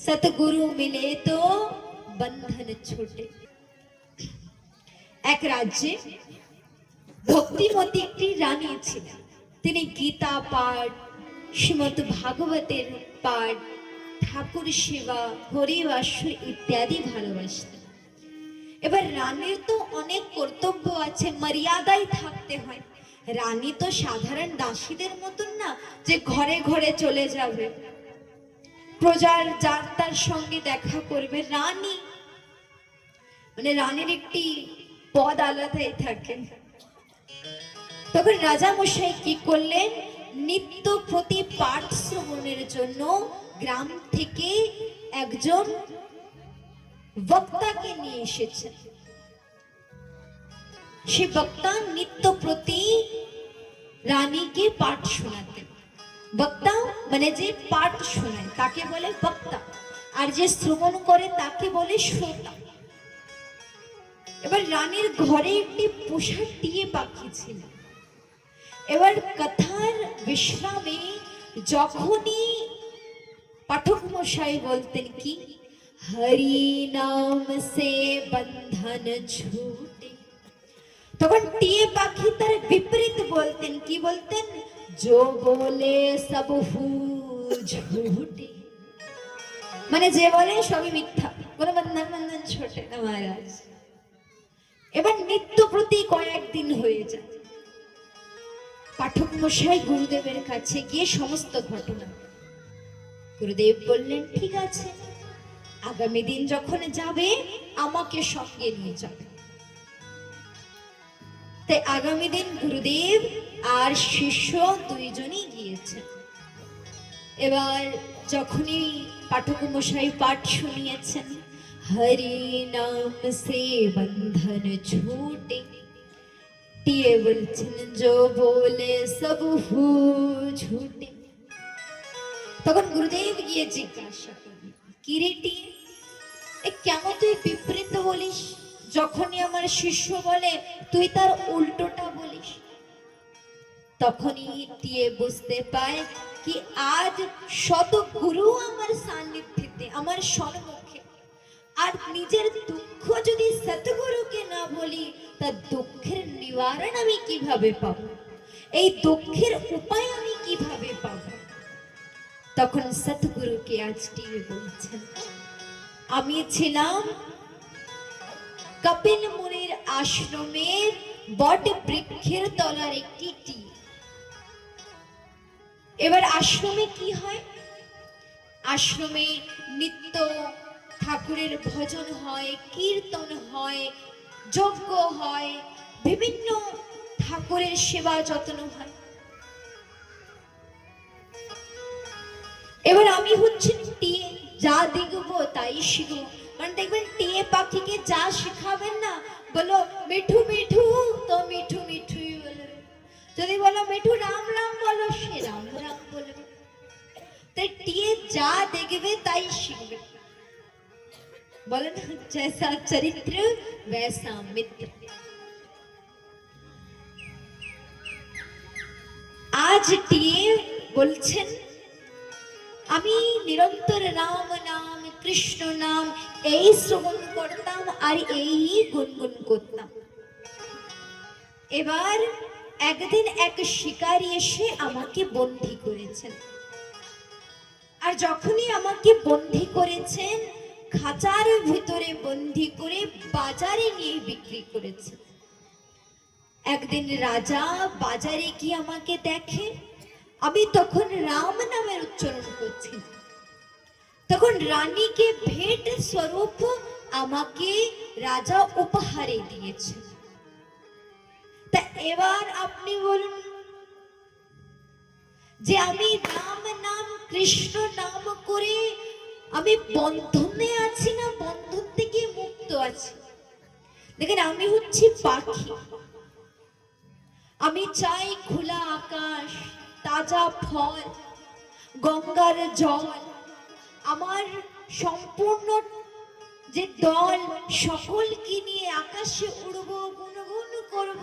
सतगुरु मिले तो बंधन छूटे। एक राज्ये भक्तिमती एकटी रानी छिलेन। तिनि गीता पाठ, श्रीमद् भागवतेर पाठ, ठाकुर सेवा, हरिवासर इत्यादि भालोबासतेन। एबार रानीर तो अनेक कर्तव्य आछे, मर्यादाय थाकते हय। रानी तो साधारण दासीदेर मतन ना जे घरे घरे चले जाबे, प्रजार जार तार संगे देखा करबे। रानी माने रानीर एकटी पद आलादाई थाके। तखन राजा मशाई कि करलेन, नित्य प्रति पाठ श्रवणेर जन्य ग्राम थेके एकजन वक्ताके निये एसेछेन। से वक्ता नित्य प्रति रानीके पाठ शोनातेन। वक्ता माने जे पाठ शोनाय ताके बोले वक्ता, और जे श्रवण करे ताके बोले श्रोता। एबार रानीर घरे एकटी पोषा टिये पाखी छिलो। एबार कथार विश्रामे जखनी पाठक मशाई बोलतेन कि हरि नाम से बंधन छूटे, तखन टिये पाखी तार विपरीत बोलतेन। कि बोलतेन? जो बोले सब झूठे, माने जे बोले सबई मिथ्या, कोनो बंधन बंधन छोटे ना महाराज। एबार नित्य प्रति कयेक दिन हये जाय। पाठक मशाई गुरुदेवेर काछे गिये समस्त घटना, गुरुदेव बोललेन ठीक आछे, आगामी दिन जखन जाबे आमाके संगे निये जाबे। ताई आगामी दिन गुरुदेव और शिष्य दुइजनই গিয়েছেন। এবার যখনই পাঠক মশাই পাঠ শুনিয়েছেন, হরি নাম সে বন্ধন ছুটে, টিয়ে বলছেন जो बोले सब হু ঝুটে। তখন গুরুদেব গিয়ে জিজ্ঞাসা করলেন, কি রে টিয়ে, এ কেন তুই বিপরীত বলিস? যখনই আমার শিষ্য বলে তুই তার উল্টোটা বলিস। তখনই টিয়ে বুঝতে পায় कि आज शत गुरु আমার সান্নিধ্যে, আমার সম্মুখে, আর নিজের দুঃখ যদি সতগুরুকে না বলি তার দুঃখের নিবারণ আমি কিভাবে পাব, এই দুঃখের উপায় আমি কিভাবে পাব। তখন সতগুরুকে আজ টিয়ে বলছেন, আমি ছিলাম কপিল মুনির আশ্রমের বট বৃক্ষের তলার একটি টিয়ে। এবার আশ্রমে কি হয়? আশ্রমে নিত্য ঠাকুরের ভজন হয়, কীর্তন হয়, যজ্ঞ হয়, বিভিন্ন ঠাকুরের সেবা যত্ন হয়। এবার আমি হচ্ছে টিয়ে, যা দেখবো তাই শিখবো। মানে দেখবেন টিয়ে পাখিকে যা শেখাবেন না, বলো মিঠু মিঠু তো মিঠু মিঠুই বলবে, যদি বলো মিঠু রাম রাম বলো সে রাম রাম বলবে। তাই টিয়ে যা দেখবে তাই শিখবে। বলেন জৈসা চরিত্র বৈসা মিত্র। আজ টিয়ে বলছেন, আমি নিরন্তর রাম নাম কৃষ্ণ নাম এই শ্রবণ করতাম আর এই গুনগুন করতাম। এবার একদিন এক শিকারী এসে আমাকে বন্দী করেছেন, আর যখনই আমাকে বন্দী করেছেন খাঁচার ভিতরে বন্দী করে বাজারে নিয়ে বিক্রি করেছেন। একদিন রাজা বাজারে গিয়ে আমাকে দেখে, আমি তখন রাম নামের উচ্চারণ করছি। তখন রানীকে ভেট স্বরূপ আমাকে রাজা উপহারে দিয়েছে। তা এবার আপনি বলুন যে আমি রাম নাম কৃষ্ণ নাম করে আমি বন্ধনে আছি না বন্ধন থেকে মুক্ত আছি? দেখেন আমি হচ্ছি পাখি, আমি চাই খোলা আকাশ, তাজা ফল, গঙ্গার জল, আমার সম্পূর্ণ যে দল সকলকে নিয়ে আকাশে উড়ব, গুনগুন করব,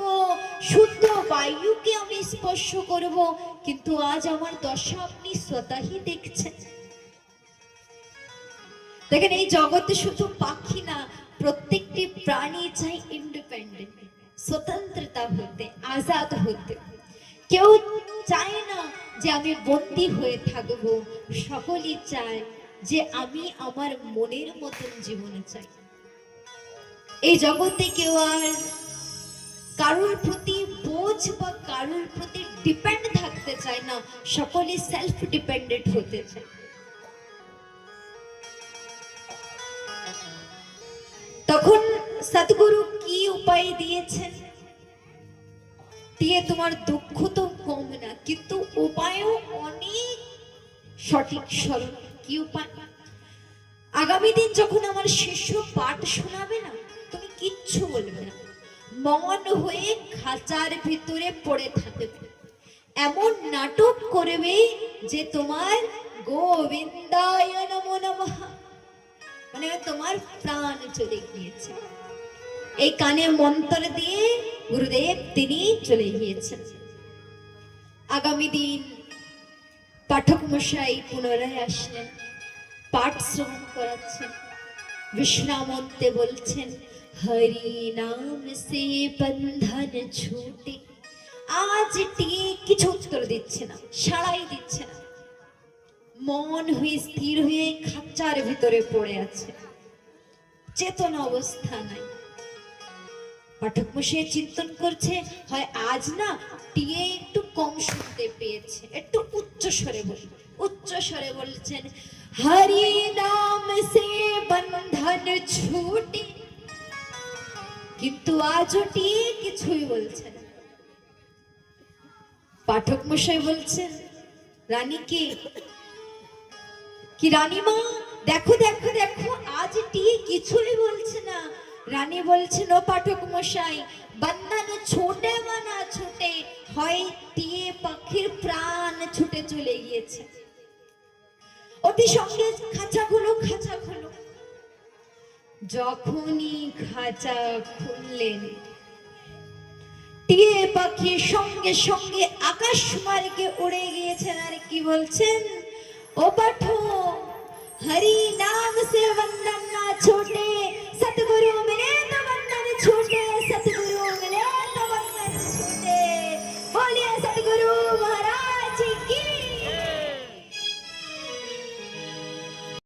শুদ্ধ বায়ুকে আমি স্পর্শ করব। কিন্তু আজ আমার দশা আপনি স্বতঃই দেখছেন। দেখেন এই জগতে শুধু পাখি না, প্রত্যেকটি প্রাণী চাই ইন্ডিপেন্ডেন্ট, স্বতন্ত্রতা হতে, আজাদ হতে। কেউ চায় না যে আমি বন্দী হয়ে থাকবো, সকলেই চায় যে আমি আমার মনের মতন জীবন চাই। এই জগতে কেউ আর কারোর প্রতি বোঝ বা কারোর প্রতি ডিপেন্ড থাকতে চায় না, সকলে সেলফ ডিপেন্ডেন্ট হতে চায়। তখন সদ্গুরু কি উপায় দিয়েছেন? দিয়ে তোমার দুঃখ তো কম না, কিন্তু উপায়ও অনেক সঠিক সরল। কি উপায়? আগামী দিন যখন আমার শিষ্য পাঠ শোনাবে না, তুমি কিচ্ছু বলবে না, মন হয়ে খাঁচার ভিতরে পড়ে থাকবে, এমন নাটক করবে যে তোমার গোবিন্দায় নমো নমঃ, মানে তোমার প্রাণ চলে গিয়েছে। এই কানে মন্ত্র দিয়ে গুরুদেব তিনি চলে গিয়েছেন। আগামী দিন পাঠক মশাই পুনরায় আসলেন, পাঠ শ্রবণ করাচ্ছেন, বিশ্রামন্তে বলছেন, হরি নাম সে বন্ধন ছুটে। আজ টিয়ে কিছু উত্তর দিচ্ছে না, সাড়াই দিচ্ছে না, মন হয়ে স্থির হয়ে খাঁচার ভিতরে পড়ে আছে, চেতনা অবস্থা নাই। পাঠক মশাই চিন্তন করছে, হয় আজ না টিয়ে একটু কম শুনতে পেয়েছে, একটু উচ্চ স্বরে বল। উচ্চ স্বরে বলছেন, হরি নাম সে বন্ধন ছুটে। কিন্তু আজও টিয়ে কিছুই বলছে না। পাঠক মশাই বলছেন রানীকে, কি রানীমা, দেখো দেখো দেখো, আজ টিয়ে কিছুই বলছে না। রানী বলছেন, ও পাঠক মশাই, বন্ধন ছোটে বা না ছোটে, হয় টিয়ে পাখির প্রাণ ছুটে চলে গিয়েছে। অতি সঙ্গে খাঁচা খুলো, খাঁচা খুলো। যখনই খাঁচা খুললেন, টিয়ে পাখি সঙ্গে সঙ্গে আকাশ মার্গে উড়ে গিয়েছেন। আর কি বলছেন, ও পাঠক, হরি নাম সে বন্ধন না ছোটে,